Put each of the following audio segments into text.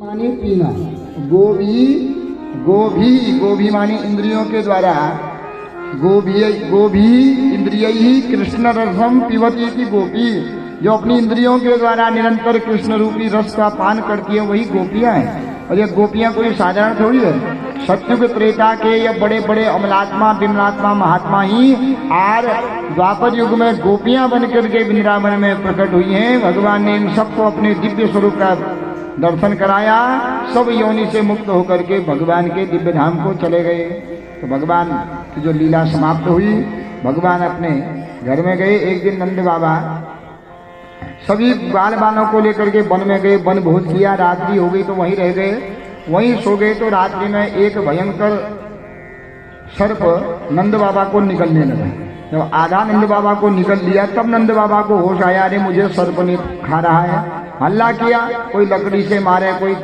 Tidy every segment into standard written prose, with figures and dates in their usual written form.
माने पीना। गोभी माने इंद्रियों के द्वारा। गोभी इंद्रिय ही कृष्ण रसम पिबती थी गोपी। जो अपनी इंद्रियों के द्वारा निरंतर कृष्ण रूपी रस का पान करती है वही गोपियां हैं। और ये गोपियां कोई साधारण थोड़ी है। सत्युग त्रेता के ये बड़े बड़े अमलात्मा विमलात्मा महात्मा ही और द्वापर युग में गोपियां बनकर के वृंदावन में प्रकट हुई हैं। भगवान ने इन सबको अपने दिव्य स्वरूप का दर्शन कराया। सब योनि से मुक्त होकर के भगवान के दिव्य धाम को चले गए। तो भगवान की जो लीला समाप्त हुई, भगवान अपने घर में गए। एक दिन नंद बाबा सभी बाल बालों को लेकर के वन में गए, वन भोज किया। रात्रि हो गई तो वहीं रह गए, वहीं सो गए। तो रात्रि में एक भयंकर सर्प नंद बाबा को निकलने लगा। जब आधा नंद बाबा को निकल लिया तब नंद बाबा को होश आया, अरे मुझे सर्प ने खा रहा है। हल्ला किया, कोई लकड़ी से मारे, कोई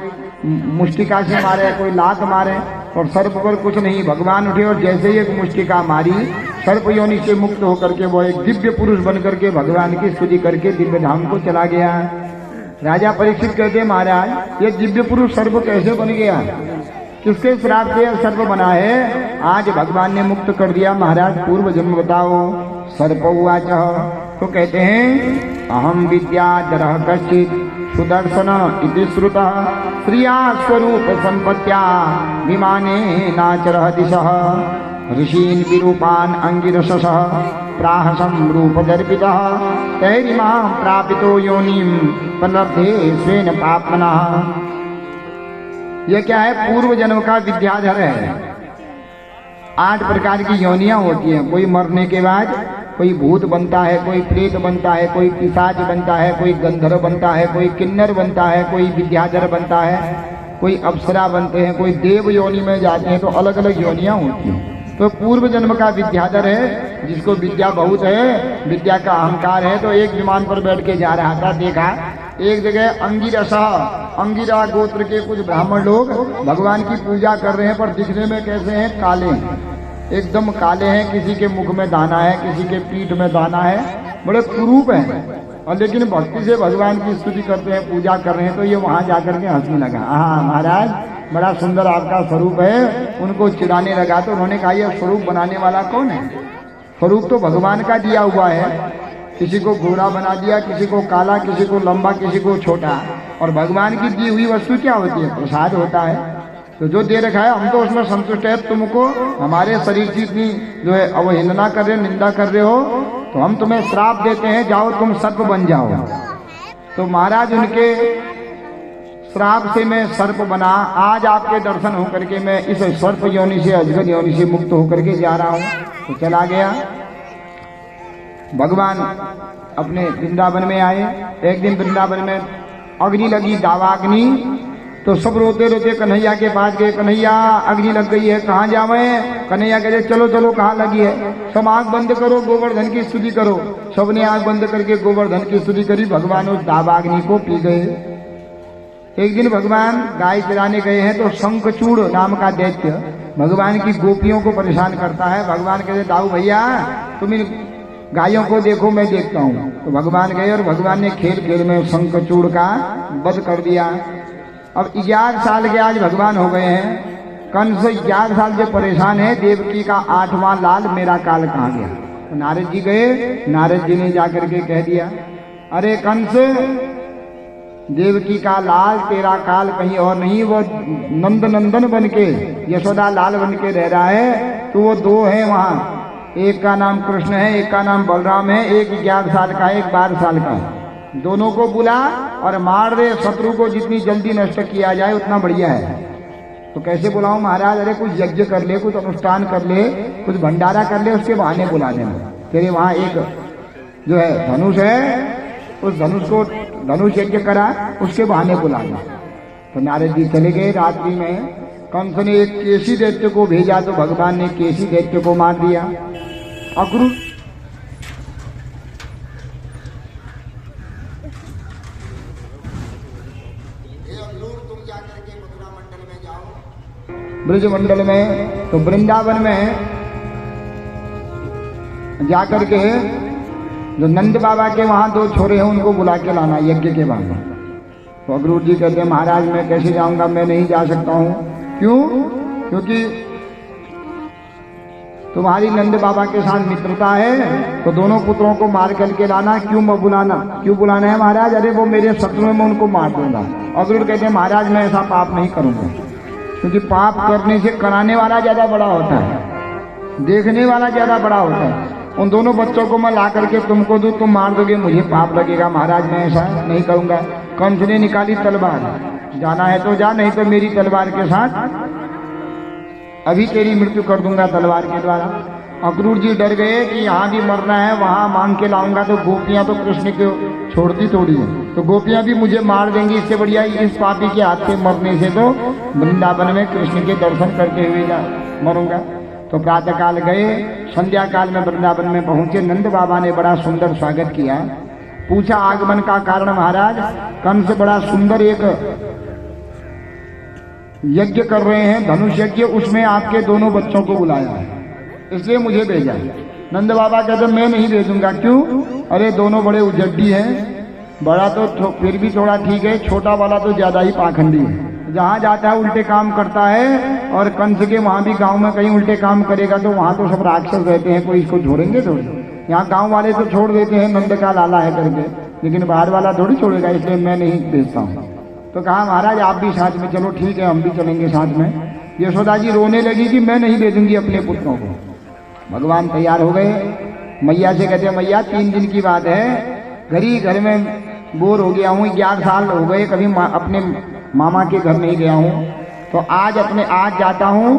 मुष्टिका से मारे, कोई लात मारे, और सर्प पर कुछ नहीं। भगवान उठे और जैसे ही एक मुष्टिका मारी, सर्प योनि से मुक्त होकर के वो एक दिव्य पुरुष बनकर के भगवान की स्तुति करके दिव्य धाम को चला गया। राजा परीक्षित कहते, महाराज ये दिव्य पुरुष सर्प कैसे बन गया, किसके श्राप से सर्प बना है? आज भगवान ने मुक्त कर दिया। महाराज पूर्व जन्म बताओ। सर्प उवाच, तो कहते हैं, अहम विद्याधरः कश्चित् सुदर्शन इति श्रुतः श्रिया स्वरूप संपत्त्या विमाने नाचरः दिशः ऋषीन् विरूपान् अंगिरसः प्राहसं रूपदर्पितः तैरिमां प्रापितो योनिं प्रलब्धे स्वेन पाप्मनः। यह क्या है? पूर्व जन्म का विद्याधर है। 8 प्रकार की योनियां होती हैं। कोई मरने के बाद कोई भूत बनता है, कोई प्रेत बनता है, कोई पिशाच बनता है, कोई गंधर्व बनता है, कोई किन्नर बनता है, कोई विद्याधर बनता है, कोई अप्सरा बनते हैं, कोई देव योनि में जाते हैं। तो अलग अलग योनियां होती हैं। तो पूर्व जन्म का विद्याधर है, जिसको विद्या बहुत है, विद्या का अहंकार है। तो एक विमान पर बैठ के जा रहा था, देखा एक जगह अंगिरा गोत्र के कुछ ब्राह्मण लोग भगवान की पूजा कर रहे हैं, पर दिखने में कैसे हैं? काले हैं, एकदम काले हैं। किसी के मुख में दाना है, किसी के पीठ में दाना है, बड़े कुरूप हैं। और लेकिन भक्ति से भगवान की स्तुति करते हैं, पूजा कर रहे हैं। तो ये वहां जाकर के हंसने लगा, हाँ महाराज बड़ा सुंदर आपका स्वरूप है। उनको चिढ़ाने लगा। तो उन्होंने कहा, यह स्वरूप बनाने वाला कौन है? स्वरूप तो भगवान का दिया हुआ है। किसी को घोड़ा बना दिया, किसी को काला, किसी को लंबा, किसी को छोटा। और भगवान की दी हुई वस्तु क्या होती है? प्रसाद होता है। तो जो दे रखा है हम तो उसमें संतुष्ट है। तुमको हमारे शरीर की इतनी जो है अवहेलना कर रहे हो, निंदा कर रहे हो, तो हम तुम्हें श्राप देते हैं, जाओ तुम सर्प बन जाओ। तो महाराज उनके श्राप से मैं सर्प बना। आज आपके दर्शन होकर के मैं इस सर्प योनि से, अजगर योनि से मुक्त होकर के जा रहा हूँ। तो चला गया। भगवान अपने वृंदावन में आए। एक दिन वृंदावन में अग्नि लगी, दावाग्नि। तो सब रोते रोते कन्हैया के पास गए, कन्हैया अग्नि लग गई है, कहाँ जावें? कन्हैया कहते, चलो चलो कहाँ लगी है? सब आंख बंद करो, गोवर्धन की स्तुति करो। सबने आंख बंद करके गोवर्धन की स्तुति करी। भगवान उस दावाग्नि को पी गए। एक दिन भगवान गाय चराने गए हैं, तो शंखचूड़ नाम का दैत्य भगवान की गोपियों को परेशान करता है। भगवान कहते, दाऊ भैया तुम इन गायों को देखो, मैं देखता हूँ। तो भगवान गए और भगवान ने खेल खेल में शंखचूड़ का वध कर दिया। अब 11 साल के आज भगवान हो गए हैं। कंस 11 साल से परेशान है। देवकी का 8वां लाल मेरा काल कहाँ गया? तो नारद जी गए। नारद जी ने जाकर के कह दिया, अरे कंस, देवकी का लाल तेरा काल कहीं और नहीं, वो नंदन बन के, यशोदा लाल बन के रह रहा है। तो वो 2 हैं वहाँ, एक का नाम कृष्ण है, एक का नाम बलराम है। एक 11 साल का है, एक 12 साल का है। दोनों को बुला और मार दे। शत्रु को जितनी जल्दी नष्ट किया जाए उतना बढ़िया है। तो कैसे बुलाऊं महाराज? अरे कुछ यज्ञ कर ले, कुछ अनुष्ठान कर ले, कुछ भंडारा कर ले, उसके बहाने बुला देना। तेरे वहां एक जो है धनुष है, उस धनुष को धनुष यज्ञ करा, उसके बहाने बुला दे। तो नारद जी चले गए। रात्रि में कंस ने एक केसी दैत्य को भेजा, तो भगवान ने केसी दैत्य को मार दिया। अक्रूर ब्रज मंडल में, तो वृंदावन में जाकर के जो नंद बाबा के वहां 2 छोरे हैं उनको बुला के लाना यज्ञ के बाद। तो अक्रूर जी कहते हैं महाराज मैं कैसे जाऊंगा, मैं नहीं जा सकता हूँ। क्यों? क्योंकि तुम्हारी नंद बाबा के साथ मित्रता है, तो दोनों पुत्रों को मार करके लाना। क्यों बुलाना, क्यों बुलाना है महाराज? अरे वो मेरे शत्रु हैं, मैं उनको मार दूंगा। अक्रूर कहते हैं महाराज मैं ऐसा पाप नहीं करूंगा, क्योंकि पाप करने से कराने वाला ज्यादा बड़ा होता है, देखने वाला ज्यादा बड़ा होता है। उन दोनों बच्चों को मैं ला करके तुमको दूं, तुम मार दोगे, मुझे पाप लगेगा। महाराज मैं ऐसा नहीं करूंगा। कंस ने निकाली तलवार, जाना है तो जा, नहीं तो मेरी तलवार के साथ अभी तेरी मृत्यु कर दूंगा तलवार के द्वारा। अक्रूर जी डर गए कि यहाँ भी मरना है, वहां मांग के लाऊंगा तो गोपियां तो कृष्ण को छोड़ती थोड़ी है, तो गोपियां भी मुझे मार देंगी। इससे बढ़िया इस पापी के हाथ से मरने से तो वृंदावन में कृष्ण के दर्शन करते हुए मरूंगा। तो प्रातः काल गए, संध्या काल में वृंदावन में पहुंचे। नंद बाबा ने बड़ा सुंदर स्वागत किया। पूछा आगमन का कारण महाराज। कंस बड़ा सुंदर एक यज्ञ कर रहे हैं, धनुष यज्ञ, उसमें आपके दोनों बच्चों को बुलाया है, इसलिए मुझे भेजा। नंद बाबा कहते मैं नहीं भेजूंगा। क्यों? अरे दोनों बड़े उजड्डी हैं, बड़ा तो फिर भी थोड़ा ठीक है, छोटा वाला तो ज्यादा ही पाखंडी है, जहां जाता है उल्टे काम करता है। और कंस के वहां भी गांव में कहीं उल्टे काम करेगा तो वहां तो सब राक्षस रहते हैं, कोई इसको छोड़ेंगे थोड़ी। यहाँ गांव वाले तो छोड़ देते हैं, नंद का लाला है करके, लेकिन बाहर वाला थोड़ी छोड़ेगा, इसलिए मैं नहीं भेजता हूँ। तो कहा महाराज आप भी साथ में चलो। ठीक है हम भी चलेंगे साथ में। यशोदा जी रोने लगी कि मैं नहीं भेजूंगी अपने पुत्रों को। भगवान तैयार हो गए। मैया से कहते मैया 3 दिन की बात है, घर में बोर हो गया हूँ, 11 साल हो गए, कभी अपने मामा के घर नहीं गया हूँ, तो आज जाता हूँ,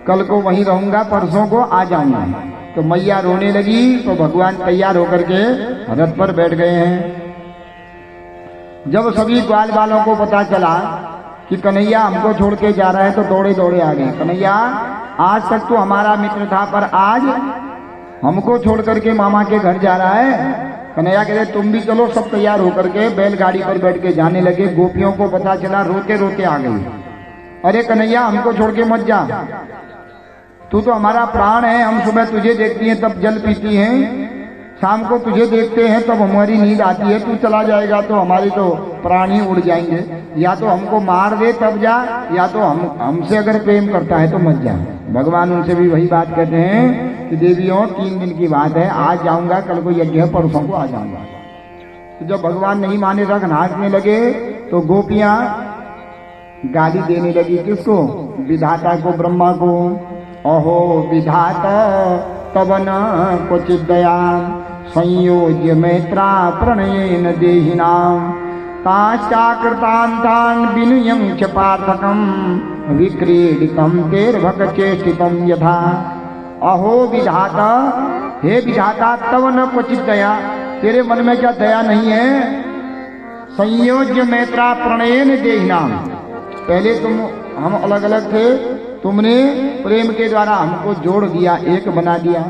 कल को वहीं रहूंगा, परसों को आ जाऊंगा। तो मैया रोने लगी। तो भगवान तैयार होकर के रथ पर बैठ गए हैं। जब सभी ग्वाल वालों को पता चला कि कन्हैया हमको छोड़ के जा रहा है, तो दौड़े दौड़े आ गए। कन्हैया आज तक तो हमारा मित्र था, पर आज हमको छोड़ करके मामा के घर जा रहा है। कन्हैया कहते तुम भी चलो। सब तैयार होकर के बैलगाड़ी पर बैठ के जाने लगे। गोपियों को पता चला, रोते रोते आ गई। अरे कन्हैया हमको छोड़ के मत जा, तू तो हमारा प्राण है। हम सुबह तुझे देखती हैं तब जल पीती हैं, शाम को तुझे देखते हैं तब हमारी नींद आती है। तू चला जाएगा तो हमारे तो प्राण ही उड़ जाएंगे। या तो हमको मार दे तब जा, या तो हमसे अगर प्रेम करता है तो मत जा। भगवान उनसे भी वही बात कहते हैं कि देवियों 3 दिन की बात है, आज जाऊंगा, कल को यज्ञ है, परसों को आ जाऊंगा। तो जब भगवान नहीं माने, रख नाचने लगे, तो गोपियां गाली देने लगी। किसको? विधाता को, ब्रह्मा को। अहो विधाता तब न क्वचित दया, संयोज्य मैत्रा प्रणयेन देहिनाम, ताश्चाकृतान्तान् विनयं च पार्थकं, विक्रीडितं तेर्भकचेष्टितं यथा। अहो विधाता, हे विधाता, तब न क्वचित दया, तेरे मन में क्या दया नहीं है? संयोज्य मैत्रा प्रणयेन देहिनाम, पहले हम अलग अलग थे, तुमने प्रेम के द्वारा हमको जोड़ दिया, एक बना दिया,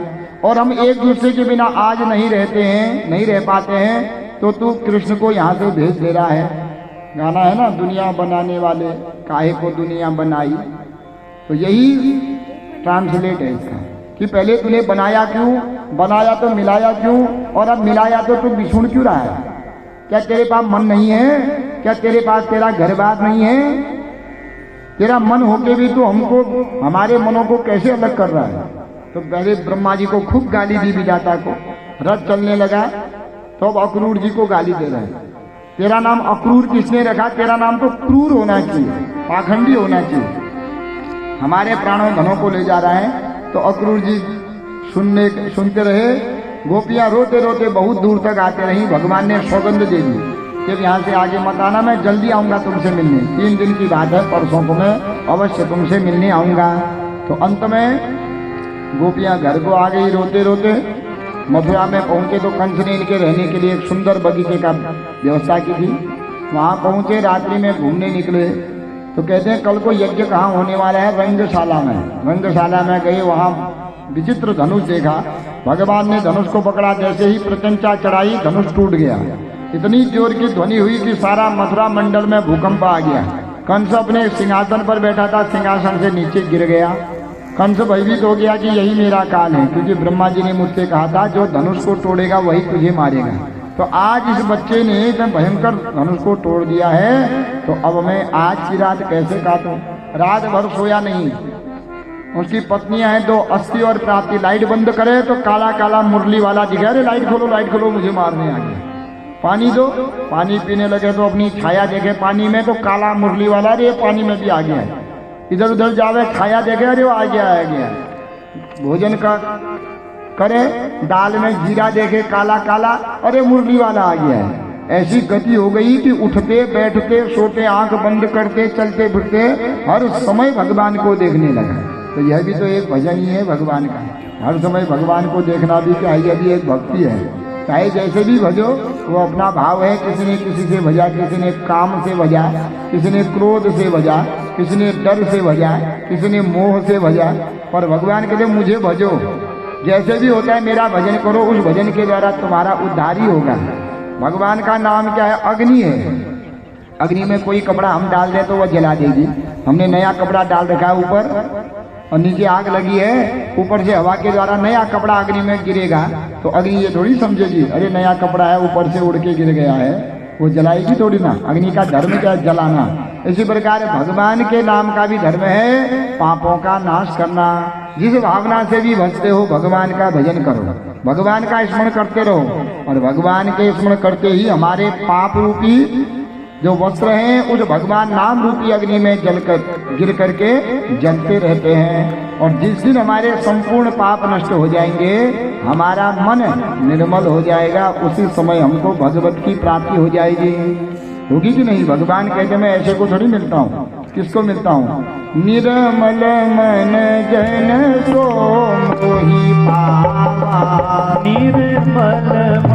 और हम एक दूसरे के बिना आज नहीं रहते हैं, नहीं रह पाते हैं, तो तू कृष्ण को यहाँ से भेज दे रहा है। गाना है ना, दुनिया बनाने वाले काहे को दुनिया बनाई। तो यही ट्रांसलेट है इसका कि पहले तूने बनाया क्यों, बनाया तो मिलाया क्यों, और अब मिलाया तो तू बिछुड़ क्यों रहा है? क्या तेरे पास मन नहीं है? क्या तेरे पास तेरा घर बार नहीं है? तेरा मन होके भी तो हमको, हमारे मनों को कैसे अलग कर रहा है? तो पहले ब्रह्मा जी को खूब गाली दी विधाता को। रथ चलने लगा तो अब अक्रूर जी को गाली दे रहे हैं। तेरा नाम अक्रूर किसने रखा? तेरा नाम तो क्रूर होना चाहिए, पाखंडी होना चाहिए। हमारे प्राणों धनों को ले जा रहा है। तो अक्रूर जी सुनते रहे। गोपियां रोते रोते बहुत दूर तक आते रही। भगवान ने सौगंध दे दी कि यहाँ से आगे मत आना, मैं जल्दी आऊंगा तुमसे मिलने। 3 दिन की बात है, परसों को मैं अवश्य तुमसे मिलने आऊंगा। तो अंत में गोपियां घर को आ गई रोते रोते। मथुरा में पहुंचे तो कंस ने इनके रहने के लिए एक सुंदर बगीचे का व्यवस्था की थी। वहां पहुंचे, रात्रि में घूमने निकले। तो कहते हैं कल को यज्ञ कहाँ होने वाला है? रंगशाला में। रंगशाला में गए, वहां विचित्र धनुष देखा। भगवान ने धनुष को पकड़ा, जैसे ही प्रत्यंचा चढ़ाई धनुष टूट गया। इतनी जोर की ध्वनि हुई कि सारा मथुरा मंडल में भूकंप आ गया। कंस अपने सिंहासन पर बैठा था, सिंहासन से नीचे गिर गया। कंस भयभीत हो गया कि यही मेरा काल है, क्योंकि ब्रह्मा जी ने मुझसे कहा था जो धनुष को तोड़ेगा वही तुझे मारेगा। तो आज इस बच्चे ने इतना भयंकर धनुष को तोड़ दिया है, तो अब मैं आज की रात कैसे काटूं? रात भर सोया नहीं। उसकी पत्नियां हैं 2 अस्सी और प्राप्ति। लाइट बंद करे तो काला काला मुरली वाला दिखा, अरे लाइट खोलो मुझे मारने आ गया। पानी दो, पानी पीने लगे तो अपनी छाया देखे पानी में, तो काला मुरली वाला, अरे पानी में भी आ गया है। इधर उधर जावे, छाया देखे, अरे वो आ गया। भोजन का करे, दाल में जीरा देखे काला काला, अरे मुरली वाला आ गया है। ऐसी गति हो गई कि उठते बैठते सोते आंख बंद करते चलते फिरते हर समय भगवान को देखने लगा। तो यह भी तो एक भजन ही है भगवान का। हर समय भगवान को देखना भी क्या है, यह भी एक भक्ति है। चाहे जैसे भी भजो, वो अपना भाव है। किसी ने किसी से भजा, किसी ने काम से भजा, किसी ने क्रोध से भजा, किसी ने डर से भजा, किसी ने मोह से भजा, पर भगवान कहते मुझे भजो। जैसे भी होता है मेरा भजन करो, उस भजन के द्वारा तुम्हारा उद्धार ही होगा। भगवान का नाम क्या है? अग्नि है। अग्नि में कोई कपड़ा हम डाल दे तो वह जला देगी। हमने नया कपड़ा डाल रखा है ऊपर और नीचे आग लगी है, ऊपर से हवा के द्वारा नया कपड़ा अग्नि में गिरेगा, तो अग्नि ये थोड़ी समझेगी अरे नया कपड़ा है ऊपर से उड़ के गिर गया है, वो जलाएगी थोड़ी ना। अग्नि का धर्म क्या है? जलाना। इसी प्रकार भगवान के नाम का भी धर्म है पापों का नाश करना। जिस भावना से भी भजते हो भगवान का भजन करो, भगवान का स्मरण करते रहो, और भगवान के स्मरण करते ही हमारे पाप रूपी जो वस्त्र हैं उस भगवान नाम रूपी अग्नि में गिर करके जलते रहते हैं। और जिस दिन हमारे संपूर्ण पाप नष्ट हो जाएंगे, हमारा मन निर्मल हो जाएगा, उसी समय हमको भगवत की प्राप्ति हो जाएगी। होगी कि नहीं? भगवान कहते मैं ऐसे को थोड़ी मिलता हूँ। किसको मिलता हूँ? निर्मल मन जन सो मोहि पावा। निर्मल